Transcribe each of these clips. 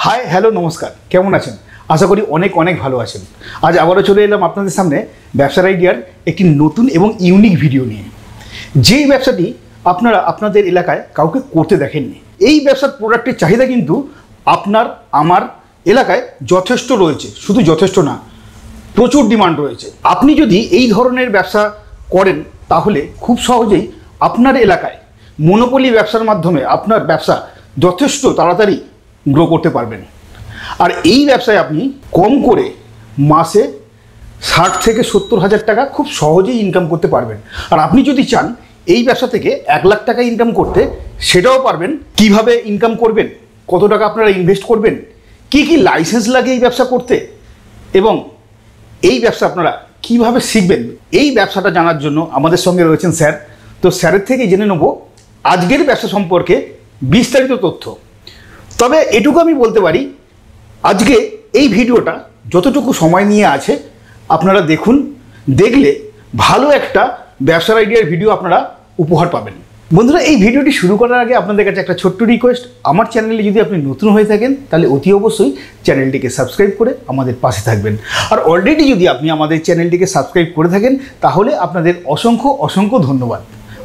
Hi hello নমস্কার, কেমন আছেন? আশা করি অনেক অনেক ভালো আছেন। আজ আবারও চলে এলাম আপনাদের সামনে ব্যবসার আইডিয়ার একটি নতুন এবং ইউনিক ভিডিও নিয়ে। যেই ব্যবসাটি আপনারা আপনাদের এলাকায় কাউকে করতে দেখেননি। এই ব্যবসার প্রোডাক্টের চাহিদা কিন্তু আপনার আমার এলাকায় যথেষ্ট রয়েছে, শুধু যথেষ্ট না, প্রচুর ডিমান্ড রয়েছে। আপনি যদি এই ধরনের ব্যবসা করেন তাহলে খুব সহজেই আপনার এলাকায় মনোপলি ব্যবসার মাধ্যমে আপনার ব্যবসা যথেষ্ট তাড়াতাড়ি গ্রো করতে পারবেন। আর এই ব্যবসায় আপনি কম করে মাসে 60 থেকে 70 হাজার টাকা খুব সহজেই ইনকাম করতে পারবেন। আর আপনি যদি চান এই ব্যবসা থেকে 1 লাখ টাকা ইনকাম করতে, সেটাও পারবেন। কিভাবে ইনকাম করবেন, কত টাকা আপনারা ইনভেস্ট করবেন, কি কি লাইসেন্স লাগে এই ব্যবসা করতে, এবং এই ব্যবসা আপনারা কিভাবে শিখবেন, এই ব্যবসাটা জানার জন্য আমাদের সঙ্গে রয়েছেন স্যার। তো স্যারের থেকে জেনে নেব আজকের ব্যবসা সম্পর্কে বিস্তারিত তথ্য। তবে এটুকু আমি বলতে পারি, আজকে এই ভিডিওটা যতটুকু সময় নিয়ে আছে আপনারা দেখুন, দেখলে ভালো একটা ব্যবসার আইডিয়ার ভিডিও আপনারা উপহার পাবেন। বন্ধুরা, এই ভিডিওটি শুরু করার আগে আপনাদের কাছে একটা ছোট্ট রিকোয়েস্ট, আমার চ্যানেলে যদি আপনি নতুন হয়ে থাকেন তাহলে অতি অবশ্যই চ্যানেলটিকে সাবস্ক্রাইব করে আমাদের পাশে থাকবেন। আর অলরেডি যদি আপনি আমাদের চ্যানেলটিকে সাবস্ক্রাইব করে থাকেন তাহলে আপনাদের অসংখ্য অসংখ্য ধন্যবাদ।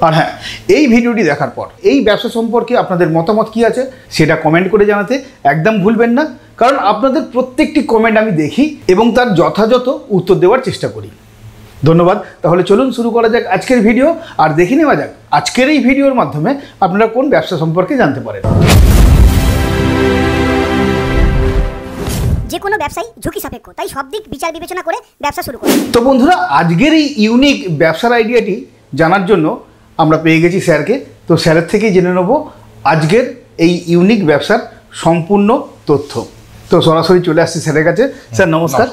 আর হ্যাঁ, এই ভিডিওটি দেখার পর এই ব্যবসা সম্পর্কে আপনাদের মতামত কী আছে সেটা কমেন্ট করে জানাতে একদম ভুলবেন না, কারণ আপনাদের প্রত্যেকটি কমেন্ট আমি দেখি এবং তার যথাযথ উত্তর দেওয়ার চেষ্টা করি। ধন্যবাদ। তাহলে চলুন শুরু করা যাক আজকের ভিডিও, আর দেখে নেওয়া যাক আজকের এই ভিডিওর মাধ্যমে আপনারা কোন ব্যবসা সম্পর্কে জানতে পারেন। যে কোনো ব্যবসায়ী ঝুঁকি সাপেক্ষ, তাই সব দিক বিচার বিবেচনা করে ব্যবসা শুরু করুন। তো বন্ধুরা, আজকের এই ইউনিক ব্যবসার আইডিয়াটি জানার জন্য আমরা পেয়ে গেছি স্যারকে। তো স্যারের থেকেই জেনে নেব আজকের এই ইউনিক ব্যবসার সম্পূর্ণ তথ্য। তো সরাসরি চলে আসছি স্যারের কাছে। স্যার নমস্কার।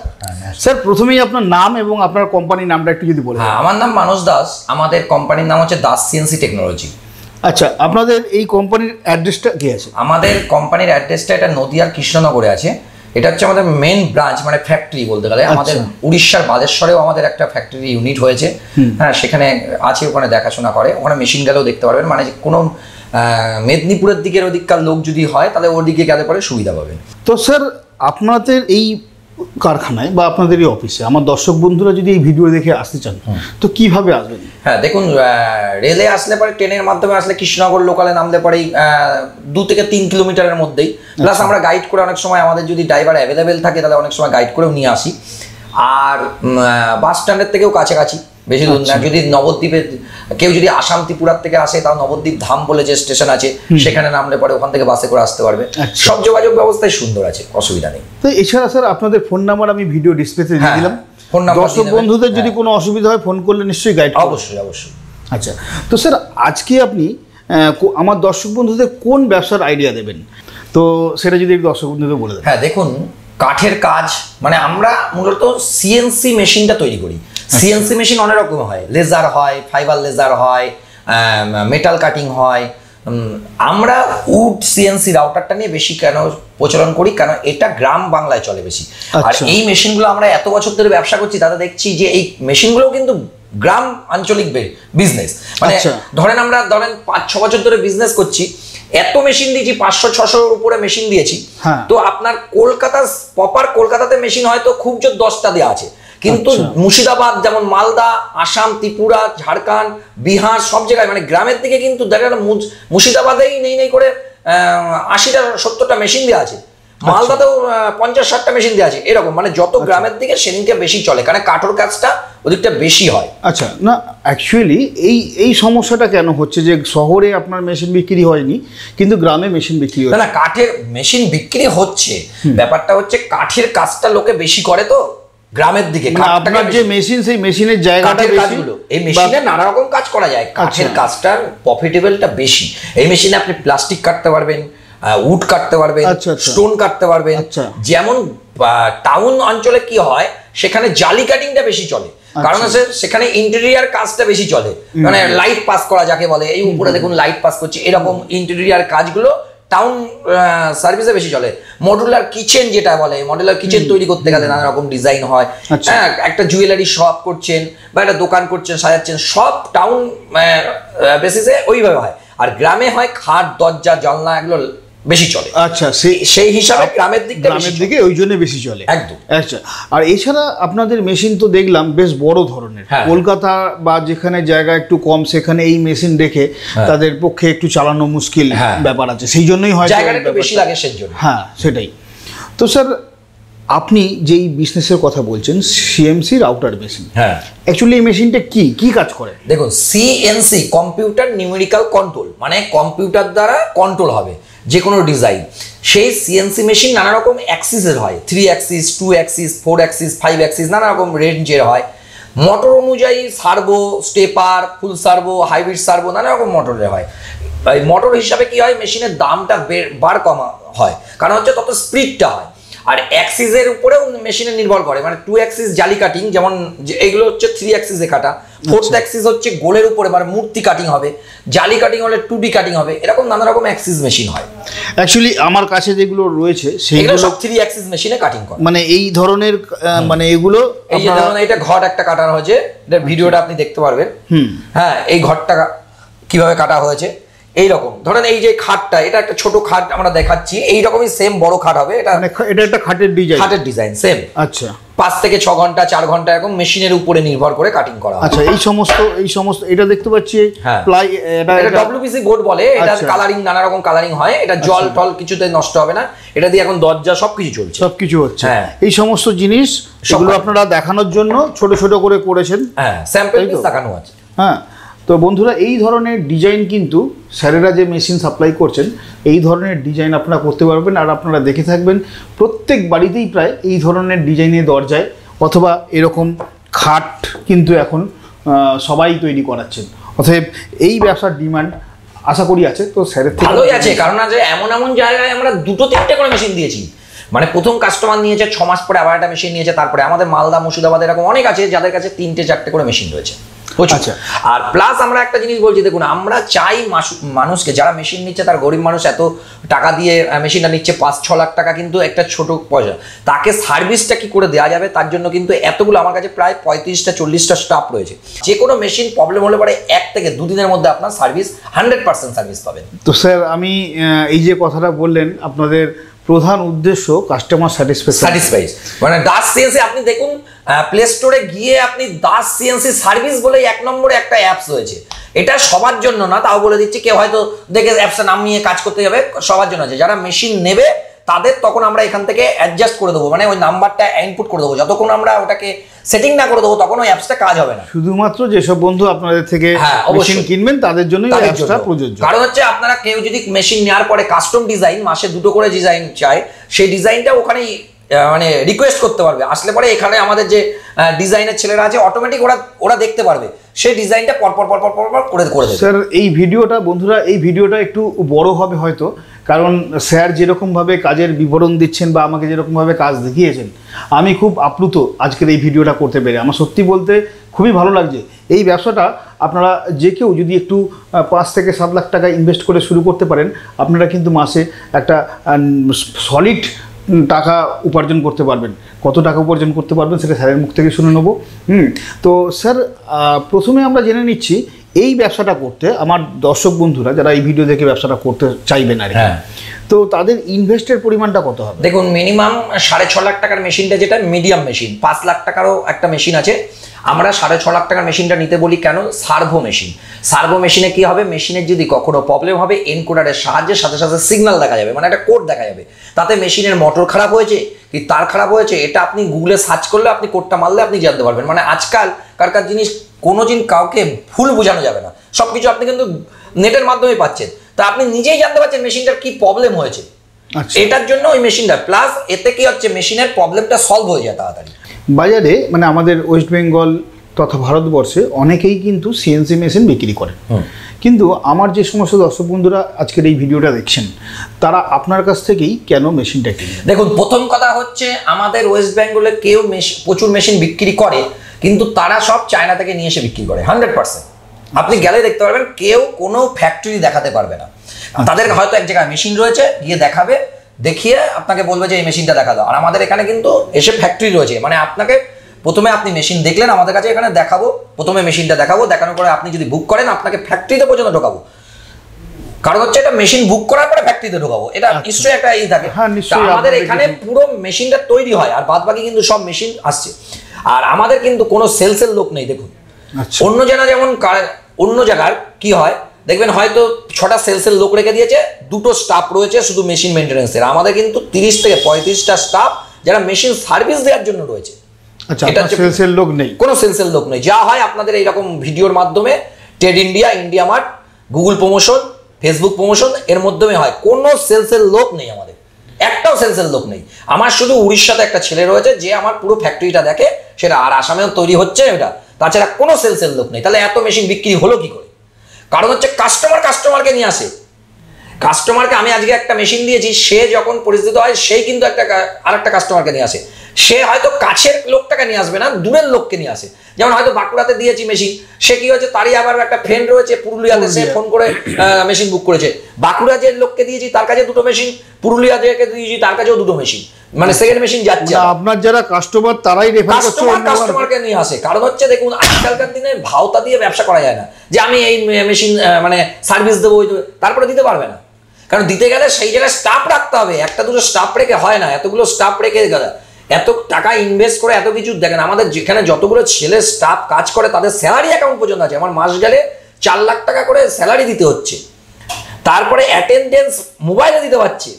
স্যার, প্রথমেই আপনার নাম এবং আপনার কোম্পানির নামটা একটু যদি বলেন। আমার নাম মানস দাস, আমাদের কোম্পানির নাম হচ্ছে দাস সিএনসি টেকনোলজি। আচ্ছা, আপনাদের এই কোম্পানির অ্যাড্রেসটা কি আছে? আমাদের কোম্পানির অ্যাড্রেসটা এটা নদিয়ার কৃষ্ণনগরে আছে। এটা হচ্ছে আমাদের মেন ব্রাঞ্চ, মানে ফ্যাক্টরি বলতে গেলে। আমাদের উড়িষ্যার বালেশ্বরেও আমাদের একটা ফ্যাক্টরি ইউনিট হয়েছে। হ্যাঁ, সেখানে আছে, ওখানে দেখাশোনা করে, ওখানে মেশিন গেলেও দেখতে পারবেন। মানে কোনো মেদিনীপুরের দিকের ওদিককার লোক যদি হয় তাহলে ওর দিকে গেলে পরে সুবিধা পাবেন। তো স্যার, আপনাদের এই কারখানায় বা আপনাদের এই অফিসে আমার দর্শক বন্ধুরা যদি এই ভিডিও দেখে আসতে চান তো কিভাবে আসবেন? হ্যাঁ, দেখুন, রেলে আসলে পরে, ট্রেনের মাধ্যমে আসলে কৃষ্ণনগর লোকালে নামলে পরেই 2 থেকে 3 কিলোমিটারের মধ্যেই। প্লাস আমরা গাইড করে অনেক সময়, আমাদের যদি ড্রাইভার অ্যাভেলেবেল থাকে তাহলে অনেক সময় গাইড করেও নিয়ে আসি। আর বাস স্ট্যান্ডের থেকেও কাছাকাছি, বেশি দূর না। যদি নবদ্বীপে কেউ যদি আসাম ত্রিপুরার থেকে আসে তাও নবদ্বীপ ধাম বলে যে স্টেশন আছে সেখানে নামলে পরে ওখান থেকে বাসে করে আসতে পারবে। সব যোগাযোগ ব্যবস্থাই সুন্দর আছে, অসুবিধা নেই। তো এছাড়া স্যার আপনাদের ফোন নাম্বার আমি ভিডিও ডিসপ্লেতে দিয়ে দিলাম। ফোন নাম্বার দর্শক বন্ধুদের যদি কোনো অসুবিধা হয় ফোন করলে নিশ্চয়ই গাইড। অবশ্যই অবশ্যই। আচ্ছা, তো স্যার আজকে আপনি আমার দর্শক বন্ধুদের কোন ব্যবসার আইডিয়া দেবেন, তো সেটা যদি দর্শক বন্ধুদের বলে দেন। হ্যাঁ, দেখুন, কাঠের কাজ, মানে আমরা মূলত সিএনসি মেশিনটা তৈরি করি। সিএনসি মেশিন অনেক রকম হয়, লেজার হয়, ফাইবার লেজার হয়, মেটাল কাটিং হয়। আমরা উড সিএনসি রাউটারটা নিয়ে বেশি কেন প্রচলন করি, কারণ এটা গ্রাম বাংলায় চলে বেশি। আর এই মেশিনগুলো আমরা এত বছর ধরে ব্যবসা করছি, তাতে দেখছি যে এই মেশিনগুলো কিন্তু গ্রাম আঞ্চলিক বিজনেস। মানে ধরেন 5-6 বছর ধরে বিজনেস করছি, এত মেশিন দিয়েছি, 500-600 উপরে মেশিন দিয়েছি। তো আপনার কলকাতা, প্রপার কলকাতাতে মেশিন হয়তো খুব জোর 10টা দেওয়া আছে, কিন্তু মুর্শিদাবাদ, যেমন মালদা, আসাম, ত্রিপুরা, ঝাড়খণ্ড, বিহার, সব জায়গায়, মানে গ্রামের দিকে কিন্তু দেখা গেল মুর্শিদাবাদেই নেই করে 80-70টা মেশিন দেওয়া আছে, মালদাতেও 50-60টা মেশিন দেওয়া আছে, এরকম। মানে যত গ্রামের দিকে সেদিনকে বেশি চলে, কারণ কাঠের কাজটা ওদিকটা বেশি হয়। আচ্ছা, না অ্যাকচুয়ালি এই সমস্যাটা কেন হচ্ছে যে শহরে আপনার মেশিন বিক্রি হয়নি কিন্তু গ্রামে মেশিন বিক্রি হয়? না, কাঠের মেশিন বিক্রি হচ্ছে, ব্যাপারটা হচ্ছে কাঠের কাজটা লোকে বেশি করে তো গ্রামের দিকে। আপনার যে মেশিন, সেই মেশিনের জায়গাটা বেশি, এই মেশিনে নানা রকম কাজ করা যায়, কাঠের কাজটার প্রফিটেবলটা বেশি। এই মেশিনে আপনি প্লাস্টিক কাটতে পারবেন, উড কাটতে পারবেন, স্টোন কাটতে পারবেন। যেমন টাউন অঞ্চলে কি হয়, সেখানে জালি কাটিংটা বেশি চলে, কারণ সেখানে ইন্টেরিয়ার কাজটা বেশি চলে। মানে লাইট পাস করা যাকে বলে, এই উপরে দেখুন লাইট পাস করছে, এরকম ইন্টেরিয়ার কাজগুলো টাউন সার্ভিসে বেশি চলে। মডুলার কিচেন যেটা বলে, মডুলার কিচেন তৈরি করতে গেলে নানা রকম ডিজাইন হয়। হ্যাঁ, একটা জুয়েলারি শপ করছেন বা একটা দোকান করছেন, সাজাচ্ছেন, সব টাউন বেসিসে ওইভাবে হয়। আর গ্রামে হয় খাট, দরজা, জানলা, এগুলো বেশি চলে। আচ্ছা, সেই হিসাবে গ্রামের দিকে ওই জন্য বেশি চলে একদম। আচ্ছা, আর এছাড়া আপনাদের মেশিন তো দেখলাম বেশ বড় ধরনের। কলকাতা বা যেখানে জায়গা একটু কম সেখানে এই মেশিন রেখে তাদের পক্ষে একটু চালানো মুশকিল ব্যাপার আছে, সেই জন্যই হয় জায়গাটা একটু বেশি লাগে সেই জন্য। হ্যাঁ, সেটাই। তো স্যার, আপনি যেই বিজনেসের কথা বলছেন সিএমসি রাউটার মেশিন, হ্যাঁ, অ্যাকচুয়ালি এই মেশিনটা কি কাজ করে? দেখুন, সিএনসি কম্পিউটার নিউমেরিক্যাল কন্ট্রোল, মানে কম্পিউটার দ্বারা কন্ট্রোল হবে যে কোনো ডিজাইন। সেই সিএনসি মেশিন নানা রকম অ্যাক্সিসের হয়, 3 অ্যাক্সিস, 2 অ্যাক্সিস, 4 অ্যাক্সিস, 5 অ্যাক্সিস, নানা রকম রেঞ্জের হয়। মোটর অনুযায়ী সার্ভো, স্টেপার, ফুল সার্ভো, হাইব্রিড সার্ভো, নানা রকম মোটরের হয়। এই মোটর হিসাবে কি হয়, মেশিনের দামটা কমা হয়, কারণ হচ্ছে তত স্পিডটা হয়। আর অ্যাক্সিসের উপরেও মেশিনে নির্ভর করে, মানে 2 অ্যাক্সিস জালি কাটিং, যেমন এইগুলো হচ্ছে 3 অ্যাক্সিসে কাটা, 4th অ্যাক্সিস হচ্ছে গোলের উপরে মানে মূর্তি কাটিং হবে, জালি কাটিং হলে 2D কাটিং হবে, এরকম নানা রকম অ্যাক্সিস মেশিন হয়। অ্যাকচুয়ালি আমার কাছে যেগুলো রয়েছে সেগুলো সব 3 অ্যাক্সিস মেশিনে কাটিং করে, মানে এই ধরনের, মানে এগুলো এই যে ধরুন এটা ঘট একটা কাটানো হয়েছে, এটা ভিডিওটা আপনি দেখতে পারবেন। হ্যাঁ, এই ঘরটা কিভাবে কাটা হয়েছে এইরকম। ধরেন এই যে খাটটা, এটা একটা ছোট খাট আমরা দেখাচ্ছি, এইরকমই সেম বড় খাট হবে। এটা একটা খাটের ডিজাইন সেম। আচ্ছা, 5 থেকে 6 ঘন্টা 4 ঘন্টা এরকম মেশিনের উপরে নির্ভর করে কাটিং করা হয়। আচ্ছা, এই সমস্ত এটা দেখতে পাচ্ছি প্লাই, এটা ডব্লিউপিসি বোর্ড বলে। এটা কালারিং, নানা রকম কালারিং হয়। এটা জল টল কিছুতে নষ্ট হবে না, এটা দিয়ে এখন দরজা সবকিছু চলছে, সবকিছু হচ্ছে। এই সমস্ত জিনিস এগুলো আপনারা দেখানোর জন্য ছোট ছোট করে করেছেন। হ্যাঁ, স্যাম্পল পিস দেখানো আছে। হ্যাঁ, তো বন্ধুরা, এই ধরনের ডিজাইন কিন্তু স্যারেরা যে মেশিন সাপ্লাই করছেন এই ধরনের ডিজাইন আপনারা করতে পারবেন। আর আপনারা দেখে থাকবেন প্রত্যেক বাড়িতেই প্রায় এই ধরনের ডিজাইনের দরজায় অথবা এরকম খাট কিন্তু এখন সবাই তৈরি করাচ্ছেন। অতএব এই ব্যবসার ডিমান্ড আশা করি আছে। তো স্যারের থেকে ভালোই আছে, কারণ এমন জায়গায় আমরা 2-3টে করে মেশিন দিয়েছি। মানে প্রথম কাস্টমার নিয়েছে, 6 মাস পরে আবার একটা মেশিন নিয়েছে, তারপরে আমাদের মালদা, মুর্শিদাবাদ এরকম অনেক আছে যাদের কাছে 3-4টে করে মেশিন রয়েছে। আচ্ছা, আর প্লাস আমরা একটা জিনিস বলছি, দেখুন, আমরা চাই মানুষকে, যারা মেশিন নিচ্ছে, তার গরিব মানুষ এত টাকা দিয়ে মেশিনটা নিচ্ছে, 5-6 লাখ টাকা কিন্তু একটা ছোট পয়সা, তাকে সার্ভিসটা কি করে দেওয়া যাবে, তার জন্য কিন্তু এতগুলো আমার কাছে প্রায় 35-40টা স্টাফ রয়েছে। যে কোনো মেশিন প্রবলেম হলে পরে 1 থেকে 2 দিনের মধ্যে আপনার সার্ভিস 100% সার্ভিস পাবেন। তো স্যার, আমি এই যে কথাটা বললেন, আপনাদের প্রধান উদ্দেশ্য কাস্টমার স্যাটিসফাইড, মানে দাস সিএনসি, আপনি দেখুন প্লে স্টোরে গিয়ে আপনি দাস সিএনসি সার্ভিস বলে 1 নম্বরে একটা অ্যাপস রয়েছে। এটা সবার জন্য না, তাও বলে দিচ্ছি, কেউ হয়তো দেখে অ্যাপসটা নামিয়ে কাজ করতে যাবে, সবার জন্য আছে। যারা মেশিন নেবে তাদের তখন আমরা এখান থেকে অ্যাডজাস্ট করে দেবো, মানে ওই নাম্বারটা ইনপুট করে দেবো। যতক্ষণ আমরা ওটাকে সেটিং না করে দেবো তখন ওই অ্যাপসটা কাজ হবে না। শুধুমাত্র যেসব বন্ধু আপনাদের থেকে মেশিন কিনবেন তাদের জন্যই অ্যাপসটা প্রযোজ্য। কারণ হচ্ছে আপনারা কেউ যদি মেশিন নেওয়ার পরে কাস্টম ডিজাইন, মাসে 2টো করে ডিজাইন চায়, সেই ডিজাইনটা ওখানেই মানে রিকোয়েস্ট করতে পারবে। আসলে পরে এখানে আমাদের যে ডিজাইনের ছেলেরা আছে অটোমেটিক ওরা দেখতে পারবে, সেই ডিজাইনটা পরপর করে দেবে। স্যার, এই ভিডিওটা, বন্ধুরা, এই ভিডিওটা একটু বড় হবে হয়তো, কারণ স্যার যেরকমভাবে কাজের বিবরণ দিচ্ছেন বা আমাকে যেরকমভাবে কাজ দেখিয়েছেন, আমি খুব আপ্লুত আজকের এই ভিডিওটা করতে পেরে। আমার সত্যি বলতে খুবই ভালো লাগছে। এই ব্যবসাটা আপনারা যে কেউ যদি একটু 5 থেকে 7 লাখ টাকা ইনভেস্ট করে শুরু করতে পারেন, আপনারা কিন্তু মাসে একটা সলিড টাকা উপার্জন করতে পারবেন। কত টাকা উপার্জন করতে পারবেন সেটা স্যারের মুখ থেকে শুনে নেবো। তো স্যার, প্রথমে আমরা জেনে নিচ্ছি এই ব্যবসাটা করতে আমার দর্শক বন্ধুরা যারা এই ভিডিও দেখে ব্যবসাটা করতে চাইবেন আর কি, তো তাদের ইনভেস্টের পরিমাণটা কত হবে? দেখুন, মিনিমাম 6.5 লাখ টাকার মেশিনটা, যেটা মিডিয়াম মেশিন, 5 লাখ টাকারও একটা মেশিন আছে। আমরা 6.5 লাখ টাকার মেশিনটা নিতে বলি কেন? Servo machine. সার্ভো মেশিনে কি হবে, মেশিনের যদি কখনো প্রবলেম হবে, এনকোডারের সাহায্যে সাথে সাথে সিগন্যাল দেখা যাবে, মানে একটা কোড দেখা যাবে, তাতে মেশিনের মোটর খারাপ হয়েছে কি তার খারাপ হয়েছে, এটা আপনি গুগলে সার্চ করলে, আপনি কোডটা মারলে আপনি জানতে পারবেন। মানে আজকাল কার জিনিস কোনো দিন কাউকে ভুল বোঝানো যাবে না, সবকিছু আপনি কিন্তু নেটের মাধ্যমে পাচ্ছেন, তা আপনি নিজেই জানতে পারছেন মেশিনটার কি প্রবলেম হয়েছে। এটার জন্য ওই মেশিনটা, প্লাস এতে কি হচ্ছে, মেশিনের প্রবলেমটা সলভ হয়ে যায় তাড়াতাড়ি। বাজারে মানে আমাদের ওয়েস্ট বেঙ্গল তথা ভারতবর্ষে অনেকেই কিন্তু সিএনসি মেশিন বিক্রি করে, কিন্তু আমার যে সমস্ত দর্শক বন্ধুরা আজকের এই ভিডিওটা দেখছেন, তারা আপনার কাছ থেকেই কেন মেশিনটা কিনবে? দেখুন, প্রথম কথা হচ্ছে, আমাদের ওয়েস্ট বেঙ্গলে কেউ প্রচুর মেশিন বিক্রি করে, কিন্তু তারা সব চায়না থেকে নিয়ে এসে বিক্রি করে 100%। আপনি গেলে দেখতে পারবেন, কেউ কোনো ফ্যাক্টরি দেখাতে পারবে না। তাদের হয়তো এক জায়গায় মেশিন রয়েছে, গিয়ে দেখাবে, দেখিয়ে আপনাকে বলবে যে এই মেশিনটা দেখা দাও। আর আমাদের এখানে কিন্তু এসে ফ্যাক্টরি রয়েছে, মানে আপনাকে প্রথমে আপনি মেশিন দেখলেন আমাদের কাছে, এখানে দেখাবো, প্রথমে মেশিনটা দেখাবো, দেখানোর পরে আপনি যদি বুক করেন আপনাকে ফ্যাক্টরিতে পর্যন্ত ঢোকাবো। কারণ হচ্ছে এটা মেশিন বুক করার পরে ফ্যাক্টরিতে ঢোকাবো, এটা নিশ্চয়ই একটা ই থাকে। হ্যাঁ, নিশ্চয়ই আমাদের এখানে পুরো মেশিনটা তৈরি হয় আর বাদ বাকি কিন্তু সব মেশিন আসছে। আর আমাদের কিন্তু কোনো সেলসের লোক নেই। দেখুন অন্য জায়গা যেমন অন্য জায়গার কি হয় দেখবেন, হয়তো 6টা সেলসের লোক রেখে দিয়েছে, 2টো স্টাফ রয়েছে শুধু মেশিন মেনটেন্যান্সের। আমাদের কিন্তু 30 থেকে 35টা স্টাফ যারা মেশিন সার্ভিস দেওয়ার জন্য রয়েছে। আচ্ছা, সেলসের লোক নেই, কোনো সেলসের লোক নেই। যা হয় আপনাদের এইরকম ভিডিওর মাধ্যমে trade India, India mart, Google promotion, Facebook promotion এর মাধ্যমে হয়। কোনো সেলসের লোক নেই আমাদের, একটাও সেলসের লোক নেই। আমার শুধু উড়িষ্যাতে একটা ছেলে রয়েছে যে আমার পুরো ফ্যাক্টরিটা দেখে, সেটা আর আসামেও তৈরি হচ্ছে এটা। তাছাড়া কোনো সেলসের লোক নেই। তাহলে এত মেশিন বিক্রি হলো কি করে? কারণ হচ্ছে কাস্টমারকে নিয়ে আসে। কাস্টমারকে আমি আজকে একটা মেশিন দিয়েছি, সে যখন পরিচিত হয় সেই কিন্তু আরেকটা কাস্টমারকে নিয়ে আসে। সে হয়তো কাছের লোকটাকে নিয়ে আসবে না, দূরের লোককে নিয়ে আসে। যেমন হয়তো বাঁকুড়াতে দিয়েছি মেশিন, সে কি হয়েছে তারই আবার একটা ফ্রেন্ড রয়েছে পুরুলিয়াতে, সে ফোন করে মেশিন বুক করেছে। বাঁকুড়া যে লোককে দিয়েছি তার কাছে 2টো মেশিন, পুরুলিয়া যে দিয়েছি তার কাছেও 2টো মেশিন, মানে সেকেন্ড মেশিন যাচ্ছে। আপনার যারা কাস্টমার তারাই রেফার করছে, কাস্টমারকে নিয়ে আসে। কারণ হচ্ছে দেখুন আজকালকার দিনে ভাওতা দিয়ে ব্যবসা করা যায় না, যে আমি এই মেশিন মানে সার্ভিস দেবো তারপরে দিতে পারবে না। কারণ দিতে গেলে সেই জায়গায় স্টাফ রাখতে হবে, একটা দুটো স্টাফ রেখে হয় না, এতগুলো স্টাফ রেখে গেলে এত টাকা ইনভেস্ট করে এত কিছু। দেখেন আমাদের যেখানে যতগুলো ছেলে স্টাফ কাজ করে তাদের স্যালারি অ্যাকাউন্ট পর্যন্ত আছে। আমার মাস গেলে 4 লাখ টাকা করে স্যালারি দিতে হচ্ছে, তারপরে অ্যাটেন্ডেন্স মোবাইলে দিতে পারছে,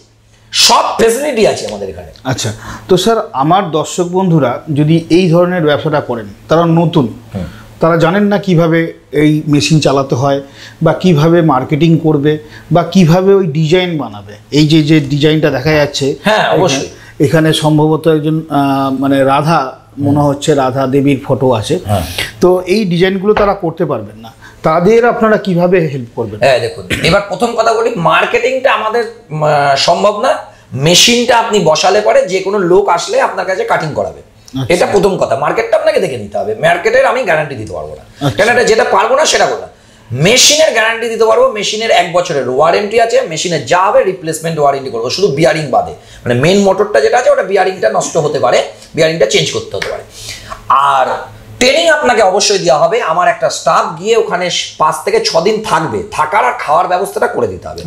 সব ফেসিলিটি আছে আমাদের এখানে। আচ্ছা, তো স্যার আমার দর্শক বন্ধুরা যদি এই ধরনের ব্যবসাটা করেন, তারা নতুন, তারা জানেন না কিভাবে এই মেশিন চালাতে হয় বা কিভাবে মার্কেটিং করবে বা কিভাবে ওই ডিজাইন বানাবে। এই যে ডিজাইনটা দেখা যাচ্ছে, হ্যাঁ অবশ্যই এখানে সম্ভবত একজন মানে রাধা, মনে হচ্ছে রাধা দেবীর ফটো আছে, তো এই ডিজাইনগুলো তারা করতে পারবেন না, তাদের আপনারা কিভাবে হেল্প করবেন? হ্যাঁ দেখুন, এবার প্রথম কথা বলি, মার্কেটিংটা আমাদের সম্ভব না। মেশিনটা আপনি বসালে পরে যে কোনো লোক আসলে আপনার কাছে কাটিং করাবে, এটা প্রথম কথা। মার্কেটটা আপনাকে দেখে নিতে হবে। মার্কেটের আমি গ্যারান্টি দিতে পারবো না, কেন যেটা পারবো না সেটা করবো না। মেশিনের গ্যারান্টি দিতে পারবো, মেশিনের 1 বছরের ওয়ারেন্টি আছে, মেশিনের যা হবে রিপ্লেসমেন্ট ওয়ারেন্টি করবো, শুধু বিয়ারিং বাদে। মানে মেন মোটরটা যেটা আছে ওটা বিয়ারিংটা নষ্ট হতে পারে, বিয়ারিংটা চেঞ্জ করতে হতে পারে। আর ট্রেনিং আপনাকে অবশ্যই দেওয়া হবে। আমার একটা স্টাফ গিয়ে ওখানে 5 থেকে 6 দিন থাকবে, থাকার আর খাওয়ার ব্যবস্থাটা করে দিতে হবে।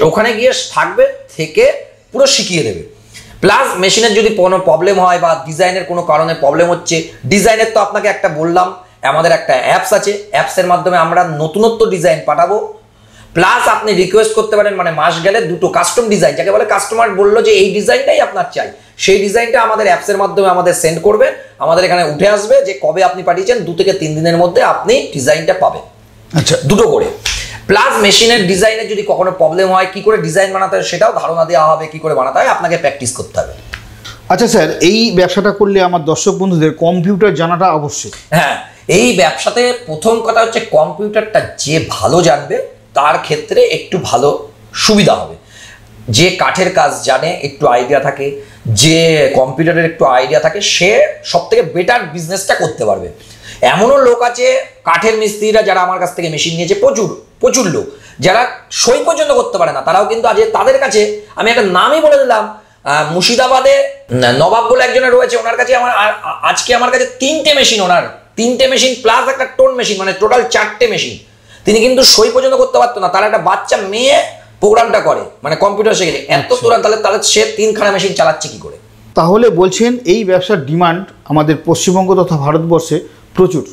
ওখানে গিয়ে থাকবে, থেকে পুরো শিখিয়ে দেবে। প্লাস মেশিনের যদি কোনো প্রবলেম হয় বা ডিজাইনের কোনো কারণে প্রবলেম হচ্ছে, ডিজাইনের তো আপনাকে একটা বললাম, আমাদের একটা অ্যাপস আছে, অ্যাপসের মাধ্যমে আমরা নতুনত্ব ডিজাইন পাঠাবো। প্লাস আপনি রিকোয়েস্ট করতে পারেন, মানে মাস গেলে 2টো কাস্টম ডিজাইন, যাকে বলে কাস্টমার বললো যে এই ডিজাইনটাই আপনার চাই, সেই ডিজাইনটা আমাদের অ্যাপসের মাধ্যমে আমাদের সেন্ড করবে, আমাদের এখানে উঠে আসবে যে কবে আপনি পাঠিয়েছেন, 2 থেকে 3 দিনের মধ্যে আপনি ডিজাইনটা পাবেন। আচ্ছা, 2টো করে। প্লাস মেশিনের ডিজাইনে যদি কখনো প্রবলেম হয়, কি করে ডিজাইন বানাতে হয় সেটাও ধারণা দেওয়া হবে, কি করে বানাতে হয় আপনাকে প্র্যাকটিস করতে হবে। আচ্ছা স্যার, এই ব্যবসাটা করলে আমার দর্শক বন্ধুদের কম্পিউটার জানাটা অবশ্যই। হ্যাঁ, এই ব্যবসাতে প্রথম কথা হচ্ছে কম্পিউটারটা যে ভালো জানবে তার ক্ষেত্রে একটু ভালো সুবিধা হবে। যে কাঠের কাজ জানে, একটু আইডিয়া থাকে, যে কম্পিউটারের একটু আইডিয়া থাকে, সে সব থেকে বেটার বিজনেসটা করতে পারবে। এমনও লোক আছে কাঠের মিস্ত্রিরা যারা আমার কাছ থেকে মেশিন নিয়েছে, প্রচুর লোক যারা সই পর্যন্ত করতে পারে না, তারাও কিন্তু আজ তাদের কাছে আমি একটা নামই বলে দিলাম, মুর্শিদাবাদে নবাব বলে একজনের রয়েছে, ওনার কাছে আজকে আমার কাছে 3টে মেশিন, ওনার 3টে মেশিন প্লাস একটা টোন মেশিন, মানে টোটাল 4টে মেশিন। তিনি কিন্তু সই পর্যন্ত করতে পারতো না, তার একটা বাচ্চা মেয়ে প্রোগ্রামটা করে, মানে কম্পিউটার শিখেছে এত তোরা, তাহলে সে 3খানা মেশিন চালাচ্ছে কি করে? তাহলে বলছেন এই ব্যবসার ডিমান্ড আমাদের পশ্চিমবঙ্গ তথা ভারতবর্ষে প্রচুর।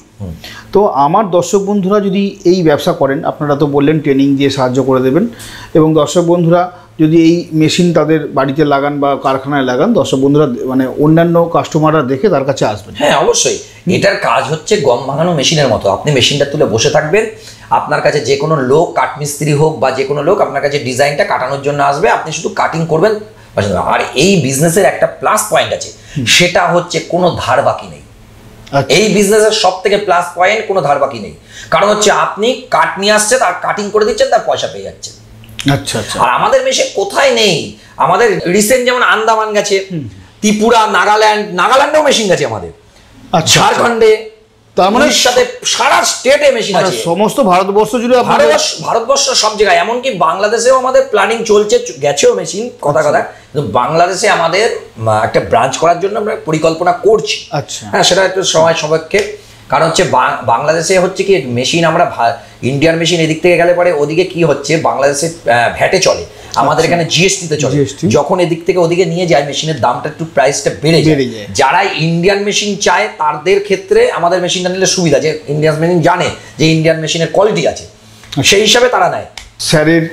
তো আমার দর্শক বন্ধুরা যদি এই ব্যবসা করেন, আপনারা তো বললেন ট্রেনিং দিয়ে সাহায্য করে দেবেন, এবং দর্শক বন্ধুরা যদি এই মেশিন তাদের বাড়িতে লাগান বা কারখানায় লাগান, দর্শক বন্ধুরা মানে অন্যান্য কাস্টমাররা দেখে তার কাছে আসবেন। হ্যাঁ অবশ্যই, এটার কাজ হচ্ছে গম ভাঙানো মেশিনের মতো। আপনি মেশিনটা তুলে বসে থাকবেন, আপনার কাছে যে কোনো লোক, কাঠমিস্ত্রি হোক বা যে কোনো লোক আপনার কাছে ডিজাইনটা কাটানোর জন্য আসবে, আপনি শুধু কাটিং করবেন। আর এই বিজনেসের একটা প্লাস পয়েন্ট আছে, সেটা হচ্ছে কোনো ধার বাকি নেই। এই বিজনেসের সব থেকে প্লাস পয়েন্ট, কোনো ধার বাকি নেই। কারণ হচ্ছে আপনি কাঠ নিয়ে আসছে, তার কাটিং করে দিচ্ছেন, তার পয়সা পেয়ে যাচ্ছেন। আচ্ছা আচ্ছা। আর আমাদের মেশিন কোথায় নেই, আমাদের রিসেন্ট যেমন আন্দামান গেছে, ত্রিপুরা, নাগাল্যান্ডেও মেশিন গেছে আমাদের, ঝাড়খণ্ডে, তার মানে সাথে সারা স্টেটে মেশিন আছে, সমস্ত ভারতবর্ষ জুড়ে, ভারতবর্ষ সব জায়গায়। এমনকি বাংলাদেশেও আমাদের প্ল্যানিং চলছে, গেছেও মেশিন, কথা কিন্তু বাংলাদেশে আমাদের একটা ব্রাঞ্চ করার জন্য আমরা পরিকল্পনা করছি। আচ্ছা, হ্যাঁ, সেটা একটু সময় সাপেক্ষে, কারণ হচ্ছে বাংলাদেশে হচ্ছে কি মেশিন আমরা ইন্ডিয়ান মেশিন এদিক থেকে গেলে পরে ওদিকে কি হচ্ছে বাংলাদেশে ভ্যাটে চলে, আমাদের এখানে জিএসটিতে চলে। যখন এদিক থেকে ওদিকে নিয়ে যায় মেশিনের দামটা একটু প্রাইসটা বেড়ে যায়। যারা ইন্ডিয়ান মেশিন চায় তাদের ক্ষেত্রে আমাদের মেশিনটা নিলে সুবিধা, যে ইন্ডিয়ান মেশিন জানে যে ইন্ডিয়ান মেশিনের কোয়ালিটি আছে, সেই হিসাবে তারা নেয়। স্যারের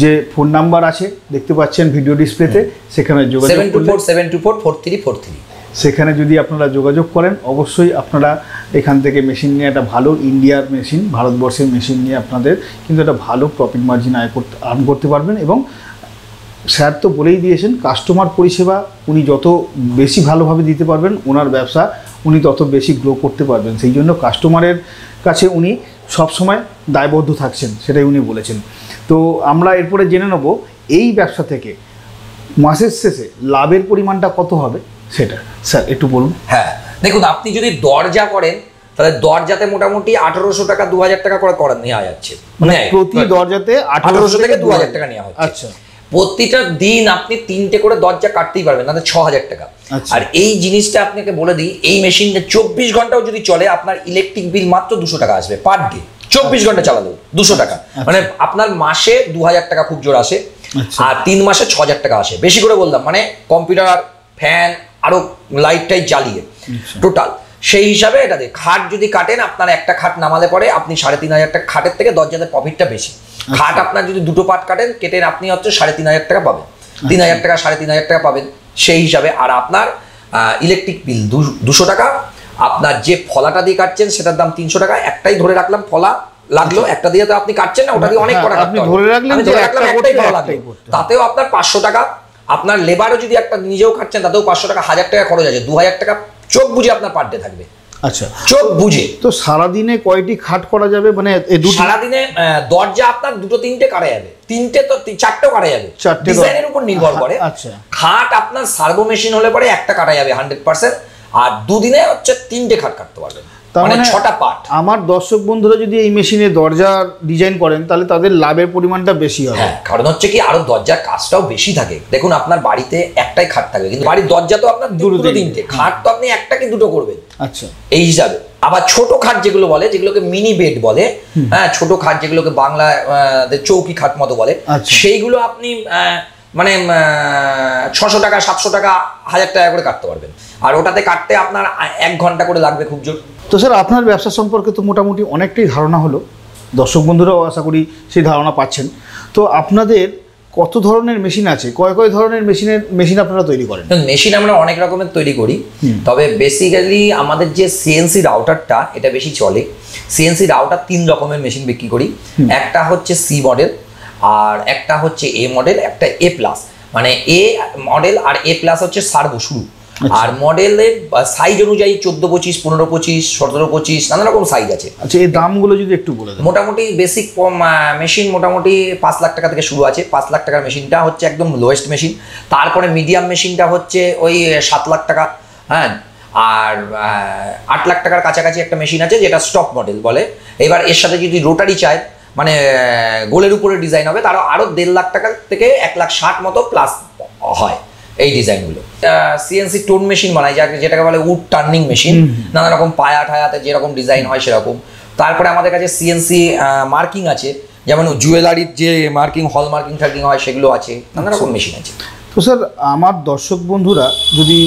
যে ফোন নাম্বার আছে দেখতে পাচ্ছেন ভিডিও ডিসপ্লেতে, সেখানে যোগাযোগ 7247244343 সেখানে যদি আপনারা যোগাযোগ করেন অবশ্যই আপনারা এখান থেকে মেশিন নিয়ে একটা ভালো ইন্ডিয়ার মেশিন, ভারতবর্ষের মেশিন নিয়ে আপনাদের কিন্তু একটা ভালো প্রফিট মার্জিন আর্ন করতে পারবেন। এবং স্যার তো বলেই দিয়েছেন কাস্টমার পরিষেবা উনি যত বেশি ভালোভাবে দিতে পারবেন ওনার ব্যবসা উনি তত বেশি গ্রো করতে পারবেন। সেই জন্য কাস্টমারের কাছে উনি সবসময় দায়বদ্ধ থাকছেন, সেটাই উনি বলেছেন। তো আমরা এরপরে জেনে নেব এই ব্যবসা থেকে মাসের শেষে লাভের পরিমাণটা কত হবে সেটা স্যার একটু বলুন। হ্যাঁ দেখুন, আপনি যদি দরজা করেন তাহলে দরজাতে মোটামুটি 1800 টাকা 2000 টাকা করে নেওয়া যাচ্ছে, মানে প্রতি দরজাতে 1800 থেকে 2000 টাকা নেওয়া হচ্ছে। আচ্ছা, প্রতিটা দিন আপনি 3টে করে দরজা কাটতেই পারবেন, তাহলে 6000 টাকা। আর এই জিনিসটা আপনাকে বলে দিই, এই মেশিনটা 24 ঘন্টাও যদি চলে আপনার ইলেকট্রিক বিল মাত্র 200 টাকা আসবে পার ডে। 24 ঘন্টা চালালেও 200 টাকা, মানে আপনার মাসে 2000 টাকা খুব জোর আসে, আর 3 মাসে 6000 টাকা আসে। বেশি করে বললাম, মানে কম্পিউটার, ফ্যান, আরো লাইটটাই জ্বালিয়ে টোটাল সেই হিসাবে এটা দিয়ে। খাট যদি কাটেন, আপনার একটা খাট নামালে পরে আপনি 3500 টাকা, খাটের থেকে দরজাতে প্রফিটটা বেশি। খাট আপনার যদি 2টো পার্ট কাটেন কেটে আপনি হচ্ছে 3500 টাকা পাবেন, 3000 টাকা 3500 টাকা পাবেন সেই হিসাবে। আর আপনার ইলেকট্রিক বিল 200 টাকা, আপনার যে ফলাটা দিয়ে কাটছেন সেটার দাম 300 টাকা। একটাই ধরে রাখলাম ফলা লাগলো, একটা দিয়ে তো আপনি কাটছেন না, ওটা দিয়ে অনেক কটা আপনি ধরে রাখলেন একটাই ফলা লাগলো, তাতেও আপনার 500 টাকা। আপনার লেবারও যদি একটা নিজেও খাচ্ছেন তাতেও 500 টাকা, 1000 টাকা খরচ আছে, 2000 টাকা চোখ বুঝে আপনার পার ডে থাকবে। আচ্ছা, চোখ বুঝে। তো সারাদিনে কয়টি খাট করা যাবে? মানে সারাদিনে দরজা আপনার 2-3টে কাটা যাবে, 3টে তো 4টেও কাটা যাবে, ডিজাইনের উপর নির্ভর করে। আচ্ছা, খাট আপনার সার্ভো মেশিন হলে পরে একটা কাটা যাবে 100%, আর দুদিনে হচ্ছে 3টে খাট কাটতে পারবেন, মানে 6টা পার্ট। আমার দর্শক বন্ধুরা যদি এই মেশিনে দরজা ডিজাইন করেন তাহলে তাদের লাভের পরিমাণটা বেশি হবে। হ্যাঁ, কারণ হচ্ছে কি আরো দরজার কাজটাও বেশি থাকে। দেখুন আপনার বাড়িতে একটাই খাট থাকে, কিন্তু বাড়ির দরজা তো আপনার 2-3টে, খাট তো আপনি একটা কি 2টো করবেন। আচ্ছা, এই হিসাবে। আবার ছোট খাট যেগুলো বলে, যেগুলোকে মিনি বেড বলে, হ্যাঁ ছোট খাট যেগুলোকে বাংলা চৌকি খাট মতো বলে, সেইগুলো আপনি মানে 600 টাকা 700 টাকা 1000 টাকা করে কাটতে পারবেন। আর ওটাতে কাটতে আপনার 1 ঘন্টা করে লাগবে খুব জোর। তো স্যার আপনার ব্যবসা সম্পর্কে তো মোটামুটি অনেকটাই ধারণা হলো, দর্শক বন্ধুরাও আশা করি সেই ধারণা পাচ্ছেন। তো আপনাদের কত ধরনের মেশিন আছে, কয় ধরনের মেশিন আপনারা তৈরি করেন? মেশিন আমরা অনেক রকমের তৈরি করি, তবে বেসিক্যালি আমাদের যে সিএনসি রাউটারটা এটা বেশি চলে। সিএনসি রাউটার 3 রকমের মেশিন বিক্রি করি, একটা হচ্ছে সি মডেল, আর একটা হচ্ছে এ মডেল, একটা এ প্লাস। মানে এ মডেল আর এ প্লাস হচ্ছে সার্ভো শুরু, আর মডেলের সাইজ অনুযায়ী 14-25, 15-25, 17-25 নানা রকম সাইজ আছে। আচ্ছা, এই দামগুলো যদি একটু বলে দেন। মোটামুটি বেসিক মেশিন মোটামুটি 5 লাখ টাকা থেকে শুরু আছে। 5 লাখ টাকার মেশিনটা হচ্ছে একদম লোয়েস্ট মেশিন। তারপরে মিডিয়াম মেশিনটা হচ্ছে ওই 7 লাখ টাকা, হ্যাঁ। আর 8 লাখ টাকার কাছাকাছি একটা মেশিন আছে যেটা স্টক মডেল বলে। এবার এর সাথে যদি রোটারি চায়, মানে গোলের উপরে ডিজাইন হবে, তারও আরও 1.5 লাখ টাকা থেকে 1,60,000 মতো প্লাস হয় এই ডিজাইনগুলো। সিএনসি টোন মেশিন বানায়, যেটাকে বলে উড টার্নিং মেশিন, নানা রকম পায়া ঠায়াতে যেরকম ডিজাইন হয় সেরকম। তারপরে আমাদের কাছে সিএনসি মার্কিং আছে, যেমন জুয়েলারির যে মার্কিং, হল মার্কিং টার্কিং হয় সেগুলো আছে, নানা রকম মেশিন আছে। তো স্যার আমার দর্শক বন্ধুরা যদি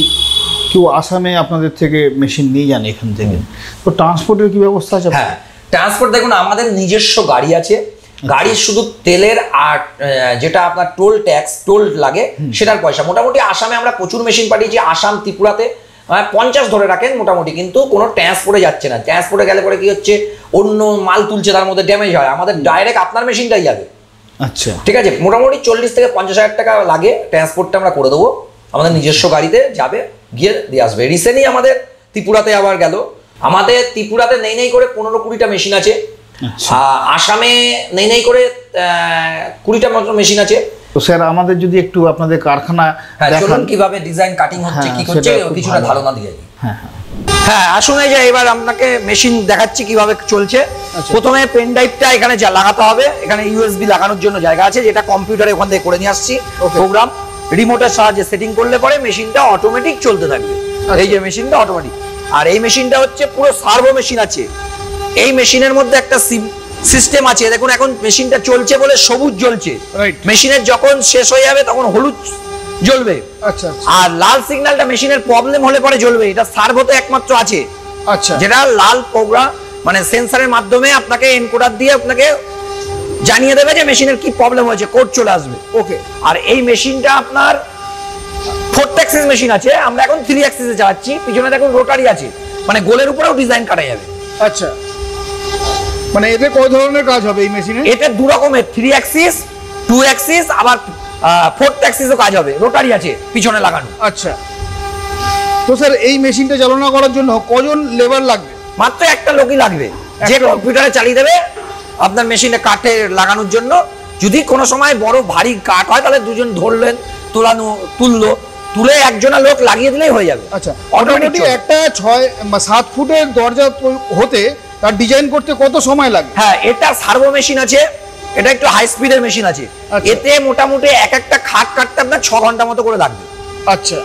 কেউ আসামে আপনাদের থেকে মেশিন নিয়ে যান এখান থেকে, তো ট্রান্সপোর্টের কি ব্যবস্থা আছে? হ্যাঁ, ট্রান্সপোর্ট দেখুন আমাদের নিজস্ব গাড়ি আছে। গাড়ির শুধু তেলের আর যেটা আপনার টোল ট্যাক্স, টোল লাগে সেটার পয়সা। মোটামুটি আসামে আমরা প্রচুর মেশিন পাঠিয়েছি, আসাম ত্রিপুরাতে 50 ধরে রাখেন মোটামুটি, কিন্তু কোনো ট্রান্সপোর্টে যাচ্ছে না। ট্রান্সপোর্টে গেলে পরে কি হচ্ছে, অন্য মাল তুলছে, তার মধ্যে ড্যামেজ হয়। আমাদের ডাইরেক্ট আপনার মেশিনটাই যাবে। আচ্ছা, ঠিক আছে, মোটামুটি 40 থেকে 50,000 টাকা লাগে, ট্রান্সপোর্টটা আমরা করে দেবো। আমাদের নিজস্ব গাড়িতে যাবে, গিয়ে দিয়ে আসবে। রিসেন্টলি আমাদের ত্রিপুরাতে আবার গেল। আমাদের ত্রিপুরাতে নেই করে 15-20টা মেশিন আছে, আসামে নেই করে 20টা মতো মেশিন আছে। তো স্যার আমাদের যদি একটু আপনাদের কারখানা দেখান, কিভাবে ডিজাইন কাটিং হচ্ছে, কি করছে, কিছুটা ধারণা দিয়ে দিই। হ্যাঁ, আসুন, এই যে এবার আপনাকে মেশিন দেখাচ্ছি কিভাবে চলছে। প্রথমে পেন ড্রাইভটা এখানে লাগাতে হবে। এখানে ইউএসবি লাগানোর জন্য জায়গা আছে, যেটা কম্পিউটারে ওখান থেকে করে নিয়ে আসছি। প্রোগ্রাম রিমোটের সাহায্যে সেটিং করলে পরে মেশিনটা অটোমেটিক চলতে থাকবে। এই যে মেশিনটা অটোমেটিক, আর এই মেশিনটা হচ্ছে পুরো সার্ভো মেশিন আছে। এই মেশিনের মধ্যে একটা সিস্টেম আছে, দেখুন এখন মেশিনটা চলছে বলে সবুজ জ্বলছে, মেশিনের যখন শেষ হয়ে যাবে তখন হলুদ জ্বলবে। আচ্ছা, আর লাল সিগন্যালটা মেশিনের প্রবলেম হলে পরে জ্বলবে, এটা সার্ভোতে একমাত্র আছে। আচ্ছা, যেটা লাল প্রোগ্রাম মানে সেন্সরের মাধ্যমে আপনাকে এনকোডার দিয়ে আপনাকে জানিয়ে দেবে যে মেশিনের কি প্রবলেম হয়েছে, কোড চলে আসবে। ওকে। আর এই মেশিনটা আপনার 4 অ্যাক্সিস মেশিন আছে, আমরা এখন 3 অ্যাক্সিসে চালাচ্ছি। পিছনে দেখুন রোটারি আছে, মানে গোলের উপরেও ডিজাইন কাটা যাবে। আচ্ছা, মানে এতে কয় ধরনের কাজ হবে এই মেশিনে? এটা দু রকমের, 3 অ্যাক্সিস 2 অ্যাক্সিস আবার 4 অ্যাক্সিসও কাজ হবে, রোটারি আছে পিছনে লাগানো। আচ্ছা, তো স্যার এই মেশিনটা চালনা করার জন্য কজন লেবার লাগবে? মাত্র একটা লোকই লাগবে, যে কম্পিউটারে চালিয়ে দেবে আপনার মেশিনে কাঠে লাগানোর জন্য। যদি কোনো সময় বড় ভারী কাঠ হয় তাহলে দুজন ধরলেন, তুললো, তুলে একজনা লোক লাগিয়ে দিলেই হয়ে যাবে। আচ্ছা, অটোমেটিক একটা 6-7 ফুটের দরজা হতে তার ডিজাইন করতে কত সময় লাগে? হ্যাঁ, এটা সার্ভো মেশিন আছে, এটা একটু হাই স্পিডের মেশিন আছে। এতে মোটামুটি একটা খাট কাটতে আপনার 6 ঘন্টা মতো করে লাগবে। আচ্ছা,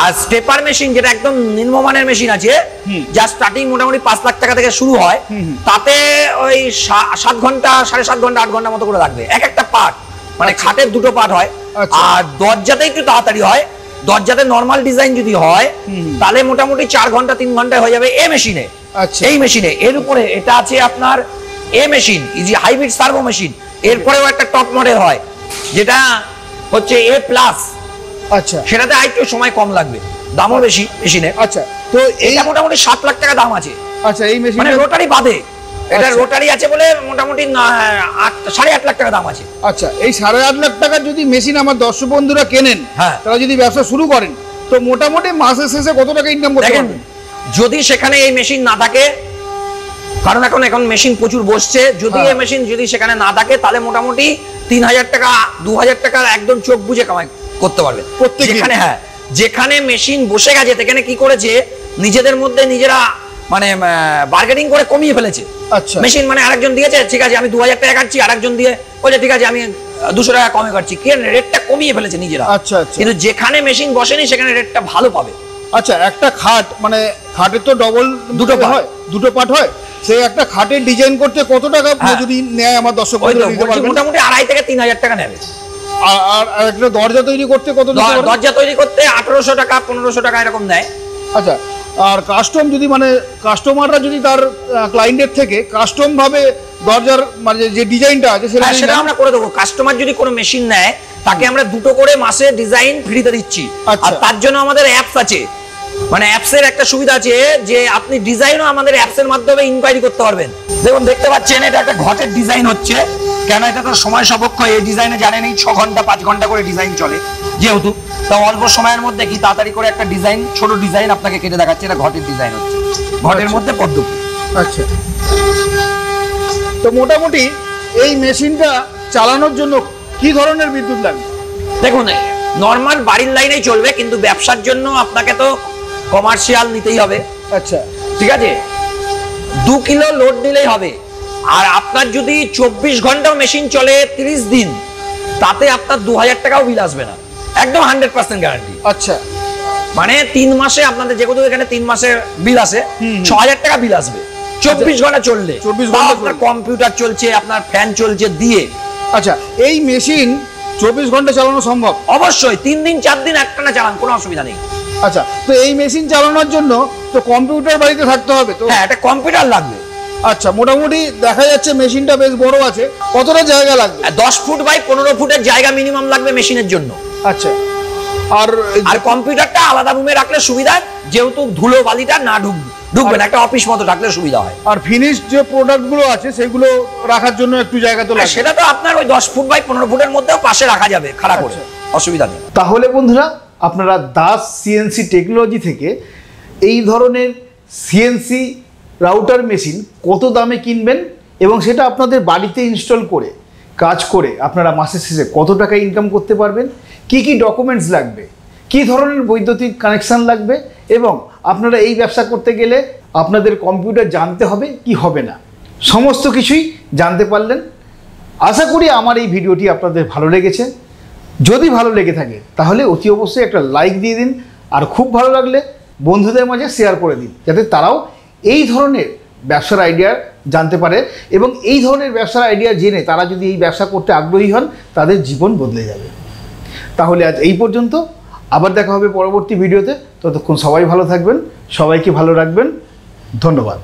আর স্টেপার মেশিন যেটা একদম নিম্নমানের মেশিন আছে, যা স্টার্টিং মোটামুটি 5 লাখ টাকা থেকে শুরু হয়, তাতে ওই 7 ঘন্টা 7.5 ঘন্টা 8 ঘন্টা মতো করে লাগবে একটা পার্ট, মানে খাটের 2টো পার্ট হয়। আর দরজাতে একটু তাড়াতাড়ি হয়, দরজাতে নরমাল ডিজাইন যদি হয় তাহলে মোটামুটি 4 ঘন্টা 3 ঘন্টায় হয়ে যাবে এই মেশিনে। এই মেশিনে এর উপরে এটা আছে আপনার এ machine, easy hybrid servo machine. এরপরেও একটা টপ মডেল হয় যেটা হচ্ছে এ প্লাস। আচ্ছা, সেটাতে আরেকটু সময় কম লাগবে, দামও বেশি মেশিনে। আচ্ছা, তো এটা মোটামুটি 7 লাখ টাকা দাম আছে। আচ্ছা, এই মেশিন মানে রোটারি বাদে, এটা রোটারি আছে বলে মোটামুটি 8.5 লাখ টাকা দাম আছে। আচ্ছা, এই 8.5 লাখ টাকার যদি মেশিন আমার দর্শক বন্ধুরা কেনেন, তারা যদি ব্যবসা শুরু করেন, তো মোটামুটি মাসের শেষে কত টাকা ইনকাম করতে পারবেন? যদি সেখানে এই মেশিন না থাকে, কারণ এখন মেশিন প্রচুর বসছে, যদি এই মেশিন যদি সেখানে না থাকে তাহলে মোটামুটি 3000 টাকা 2000 টাকা একদম চোখ বুঝে কামাই করতে পারবে যেখানে। হ্যাঁ, যেখানে মেশিন বসে গেছে সেখানে কি করেছে, নিজেদের মধ্যে নিজেরা মানে বার্গেনিং করে কমিয়ে ফেলেছে। আচ্ছা, মেশিন মানে আরেকজন দিয়েছে, ঠিক আছে আমি 2000 টাকা কাটছি, আরেকজন দিয়ে বলছে ঠিক আছে আমি 200 টাকা কমে কাটছি, কি রেটটা কমিয়ে ফেলেছে নিজেরা। আচ্ছা, কিন্তু যেখানে মেশিন বসেনি সেখানে রেটটা ভালো পাবে। আচ্ছা, একটা খাট মানে খাটের তো ডবল 2টো পার্ট হয়, সেই একটা খাটের ডিজাইন করতে কত টাকা যদি নেয় আমার দর্শক বন্ধুরা দিতে পারবেন? মোটামুটি 2.5 থেকে 3000 টাকা নেবে। আর একটা দরজা তৈরি করতে কত দিতে পারবেন? দরজা তৈরি করতে 1800 টাকা 1500 টাকা এরকম নেয়। আচ্ছা, আর কাস্টম যদি মানে কাস্টমাররা যদি তার ক্লায়েন্টের থেকে কাস্টম ভাবে দরজার মানে যে ডিজাইনটা আছে সেটা আমরা করে দেবো। কাস্টমার যদি কোনো মেশিন নেয় তাকে আমরা 2টো করে মাসে ডিজাইন ফ্রিতে দিচ্ছি। আর তার জন্য আমাদের অ্যাপস আছে, মানে অ্যাপসের একটা সুবিধা আছে যে আপনি ডিজাইনও আমাদের অ্যাপসের মাধ্যমে ইনকোয়ারি করতে পারবেন। দেখুন দেখতে পাচ্ছেন এটা একটা ঘটের ডিজাইন হচ্ছে, কেন এটা তো সময় সাপেক্ষ। এই ডিজাইনে জানেনই 6 ঘন্টা 5 ঘন্টা করে ডিজাইন চলে, যেহেতু তা অল্প সময়ের মধ্যে কি তাড়াতাড়ি করে একটা ডিজাইন, ছোট ডিজাইন আপনাকে কেটে দেখাচ্ছে। এটা ঘটের ডিজাইন হচ্ছে, ঘটের মধ্যে পদ্ম। আচ্ছা, তো মোটামুটি এই মেশিনটা চালানোর জন্য কি ধরনের বিদ্যুৎ লাগবে? দেখুন নর্মাল বাড়ির লাইনেই চলবে, কিন্তু ব্যবসার জন্য আপনাকে তো কমার্শিয়াল নিতেই হবে। আচ্ছা, ঠিক আছে, 2 কিলো লোড নিলেই হবে। আর আপনার যদি 24 ঘন্টাও মেশিন চলে 30 দিন, তাতে আপনার 2000 টাকাও বিল আসবে না, একদম 100% গ্যারান্টি। আচ্ছা, মানে 3 মাসে আপনাদের যেহেতু এখানে 3 মাসে বিল আসে, 6000 টাকা বিল আসবে 24 ঘন্টা চললে। 24 ঘন্টা আপনার কম্পিউটার চলছে, আপনার ফ্যান চলছে দিয়ে। আচ্ছা, এই মেশিন 24 ঘন্টা চালানো সম্ভব? অবশ্যই 3 দিন 4 দিন একটানা চালান, কোনো অসুবিধা নেই। আচ্ছা, তো এই মেশিন চালানোর জন্য তো কম্পিউটার বাড়িতে থাকতে হবে তো? হ্যাঁ, একটা কম্পিউটার লাগবে। আচ্ছা, মোটামুটি দেখা যাচ্ছে মেশিনটা বেশ বড় আছে, কতটা জায়গা লাগবে? 10 ফুট বাই 15 ফুটের জায়গা মিনিমাম লাগবে মেশিনের জন্য। আচ্ছা, আর কম্পিউটারটা আলাদা রুমে রাখলে সুবিধা, যেহেতু ধুলো বালিটা না ঢুকবে না, একটা অফিস মতো রাখলে সুবিধা হয়। আর ফিনিশ যে প্রোডাক্ট গুলো আছে সেগুলো রাখার জন্য একটু জায়গা তো লাগে। সেটা তো আপনার ওই 10 ফুট বাই 15 ফুটের মধ্যেও পাশে রাখা যাবে খাড়া করে, অসুবিধা নেই। তাহলে বন্ধুরা, আপনারা দাস সিএনসি টেকনোলজি থেকে এই ধরনের সিএনসি রাউটার মেশিন কত দামে কিনবেন এবং সেটা আপনাদের বাড়িতে ইনস্টল করে কাজ করে আপনারা মাসের শেষে কত টাকা ইনকাম করতে পারবেন, কি কি ডকুমেন্টস লাগবে, কি ধরনের বৈদ্যুতিক কানেকশান লাগবে, এবং আপনারা এই ব্যবসা করতে গেলে আপনাদের কম্পিউটার জানতে হবে কি হবে না, সমস্ত কিছুই জানতে পারলেন। আশা করি আমার এই ভিডিওটি আপনাদের ভালো লেগেছে। যদি ভালো লেগে থাকে তাহলে অতি অবশ্যই একটা লাইক দিয়ে দিন, আর খুব ভালো লাগলে বন্ধুদের মাঝে শেয়ার করে দিন, যাতে তারাও এই ধরনের ব্যবসার আইডিয়া জানতে পারে এবং এই ধরনের ব্যবসার আইডিয়া জেনে তারা যদি এই ব্যবসা করতে আগ্রহী হন, তাদের জীবন বদলে যাবে। তাহলে আজ এই পর্যন্ত, আবার দেখা হবে পরবর্তী ভিডিওতে। ততক্ষণ সবাই ভালো থাকবেন, সবাইকে ভালো রাখবেন। ধন্যবাদ।